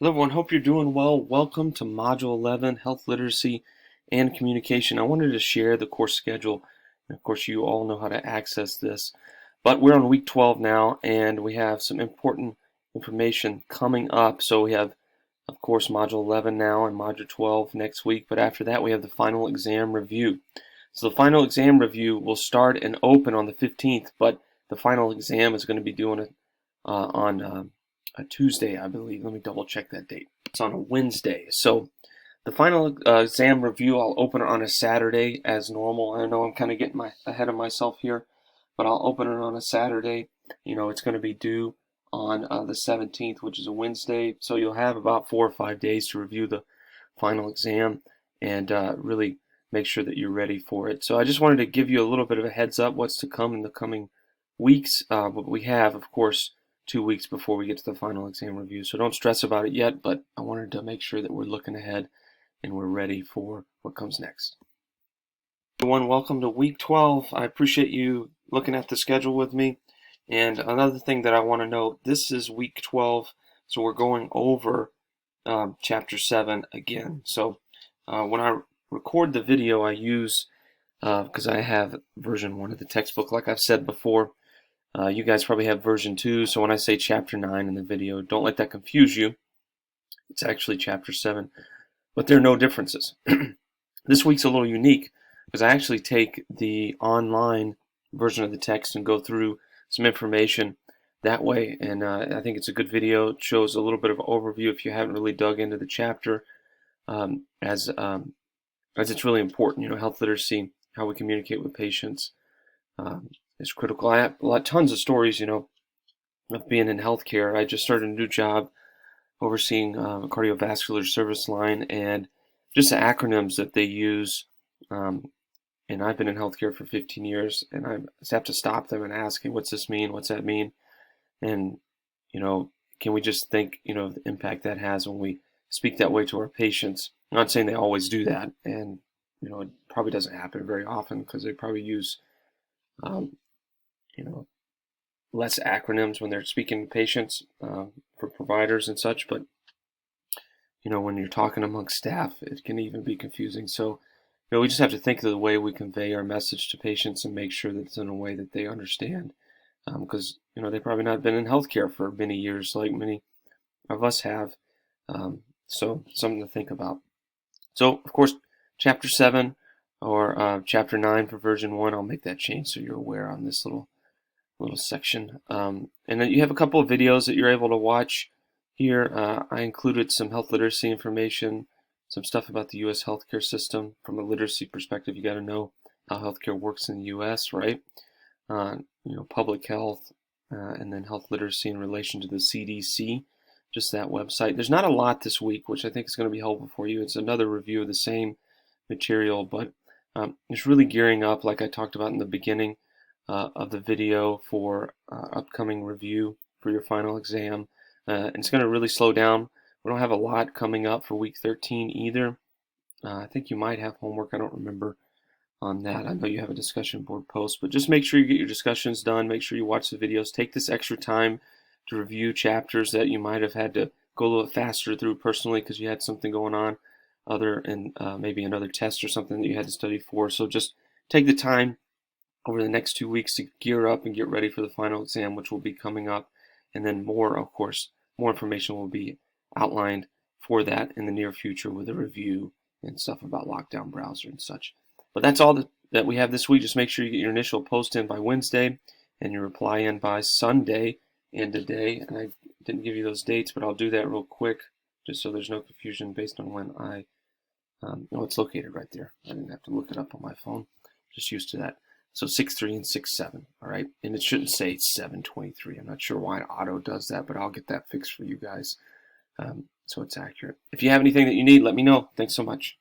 Hello everyone, hope you're doing well. Welcome to Module 11, Health Literacy and Communication. I wanted to share the course schedule. And of course, you all know how to access this. But we're on week 12 now, and we have some important information coming up. So we have, of course, Module 11 now and Module 12 next week. But after that, we have the final exam review. So the final exam review will start and open on the 15th, but the final exam is going to be doing it on a Tuesday, I believe. Let me double check that date. It's on a Wednesday. So the final exam review, I'll open it on a Saturday as normal. I know I'm kind of getting ahead of myself here, but I'll open it on a Saturday. You know, it's going to be due on the 17th, which is a Wednesday. So you'll have about 4 or 5 days to review the final exam and really make sure that you're ready for it. So I just wanted to give you a little bit of a heads up what's to come in the coming weeks. But we have, of course, 2 weeks before we get to the final exam review. So don't stress about it yet, but I wanted to make sure that we're looking ahead and we're ready for what comes next. Everyone, welcome to week 12. I appreciate you looking at the schedule with me. And another thing that I want to note, this is week 12, so we're going over chapter 7 again. So when I record the video, I use, because I have version 1 of the textbook, like I've said before. You guys probably have version 2, so when I say chapter 9 in the video, don't let that confuse you. It's actually chapter 7, but there are no differences. This week's a little unique because I actually take the online version of the text and go through some information that way, and I think it's a good video. It shows a little bit of an overview if you haven't really dug into the chapter, as it's really important. You know, health literacy, how we communicate with patients. Is critical. I have tons of stories, you know, of being in healthcare. I just started a new job overseeing a cardiovascular service line, and just the acronyms that they use. And I've been in healthcare for 15 years, and I just have to stop them and ask, hey, what's this mean? What's that mean? And, you know, can we just think, you know, the impact that has when we speak that way to our patients? I'm not saying they always do that, and, you know, it probably doesn't happen very often because they probably use you know, less acronyms when they're speaking to patients for providers and such, but you know, when you're talking amongst staff, it can even be confusing. So, you know, we just have to think of the way we convey our message to patients and make sure that it's in a way that they understand, because you know, they've probably not been in healthcare for many years like many of us have. So something to think about. So, of course, chapter 7 or chapter 9 for version 1, I'll make that change so you're aware on this little section. And then you have a couple of videos that you're able to watch here. I included some health literacy information, some stuff about the U.S. healthcare system. From a literacy perspective, you got to know how healthcare works in the U.S., right? You know, public health, and then health literacy in relation to the CDC, just that website. There's not a lot this week, which I think is going to be helpful for you. It's another review of the same material, but it's really gearing up, like I talked about in the beginning of the video, for upcoming review for your final exam. And it's going to really slow down. We don't have a lot coming up for week 13 either. I think you might have homework. I don't remember on that. I know you have a discussion board post, but just make sure you get your discussions done. Make sure you watch the videos. Take this extra time to review chapters that you might have had to go a little bit faster through personally because you had something going on, maybe another test or something that you had to study for. So just take the time over the next 2 weeks to gear up and get ready for the final exam, which will be coming up. And then more, of course, more information will be outlined for that in the near future with a review and stuff about lockdown browser and such. But that's all that we have this week. Just make sure you get your initial post in by Wednesday and your reply in by Sunday and today. And I didn't give you those dates, but I'll do that real quick just so there's no confusion based on when it's located right there. I didn't have to look it up on my phone. Just used to that. So 6-3 and 6-7, all right? And it shouldn't say 7-23. I'm not sure why auto does that, but I'll get that fixed for you guys so it's accurate. If you have anything that you need, let me know. Thanks so much.